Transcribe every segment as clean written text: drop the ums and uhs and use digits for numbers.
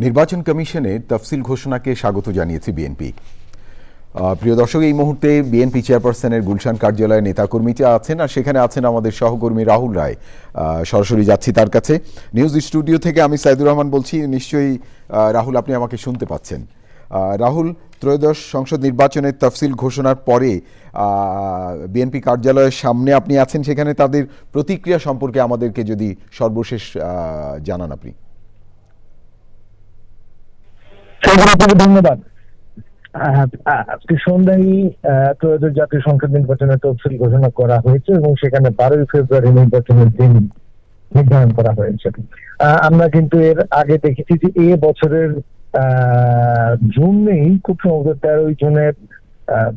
নির্বাচন কমিশনের তফসিল ঘোষণাকে স্বাগত জানিয়েছে বিএনপি। প্রিয় দর্শক, এই মুহূর্তে বিএনপি চেয়ারপারসনের গুলশান কার্যালয়ে নেতাকর্মীরা আছেন, আর সেখানে আছেন আমাদের সহকর্মী রাহুল রায়। সরাসরি যাচ্ছি তার কাছে। নিউজ স্টুডিও থেকে আমি সাইদুর রহমান বলছি। নিশ্চয়ই রাহুল, আপনি আমাকে শুনতে পাচ্ছেন? রাহুল, ত্রয়োদশ সংসদ নির্বাচনের তফসিল ঘোষণার পরে বিএনপি কার্যালয়ের সামনে আপনি আছেন, সেখানে তাদের প্রতিক্রিয়া সম্পর্কে আমাদেরকে যদি সর্বশেষ জানান আপনি। ধন্যবাদ। আজকে সন্ধ্যায় ত্রয়োদশ জাতীয় সংসদ নির্বাচনের তফসিল ঘোষণা করা হয়েছে এবং সেখানে 12ই ফেব্রুয়ারি নির্বাচনের দিন নির্ধারণ করা হয়েছে। আমরা কিন্তু এর আগে দেখেছি যে এ বছরের জুনেই খুব সম্ভবত 13 জুনের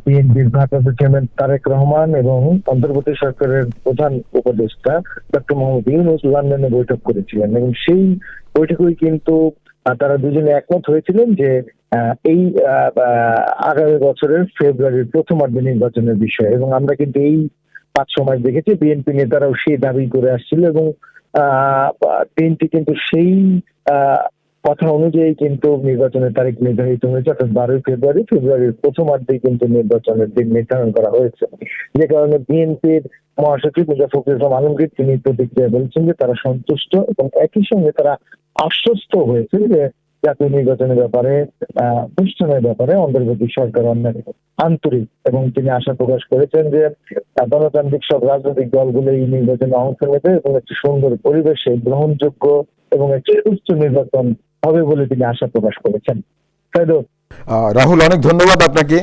বিএনপির ভারপ্রাপ্ত চেয়ারম্যান তারেক রহমান এবং অন্তর্বর্তী সরকারের প্রধান উপদেষ্টা ডক্টর মোহাম্মদ ইউনূস লন্ডনে বৈঠক করেছিলেন এবং সেই বৈঠকেই কিন্তু তারা দুজনে একমত হয়েছিলেন যে এই আগামী বছরের ফেব্রুয়ারির প্রথমার্ধে নির্বাচনের বিষয়ে। এবং আমরা কিন্তু এই 5 মাস দেখেছি বিএনপি নেতারাও সেই দাবি করে আসছিল এবং দিনটি কিন্তু সেই কথা অনুযায়ী কিন্তু নির্বাচনের তারিখ নির্ধারিত হয়েছে, অর্থাৎ 12ই ফেব্রুয়ারি। ফেব্রুয়ারির প্রথমার্ধেই কিন্তু নির্বাচনের দিন নির্ধারণ করা হয়েছে, যে কারণে বিএনপির মহাসচিব মির্জা ফখরুল ইসলাম আলমগীর তিনি প্রতিক্রিয়া বলেছেন যে তারা সন্তুষ্ট এবং একই সঙ্গে তারা আশ্বস্ত হয়েছে যে জাতীয় নির্বাচনের ব্যাপারে অনুষ্ঠানের ব্যাপারে অন্তর্বর্তী সরকার অনেক আন্তরিক। এবং তিনি আশা প্রকাশ করেছেন যে গণতান্ত্রিক সব রাজনৈতিক দলগুলো এই নির্বাচনে অংশ নেবে এবং একটি সুন্দর পরিবেশে গ্রহণযোগ্য এবং একটি সুস্থ নির্বাচন হবে বলে তিনি আশা প্রকাশ করেছেন। রাহুল, অনেক ধন্যবাদ আপনাকে।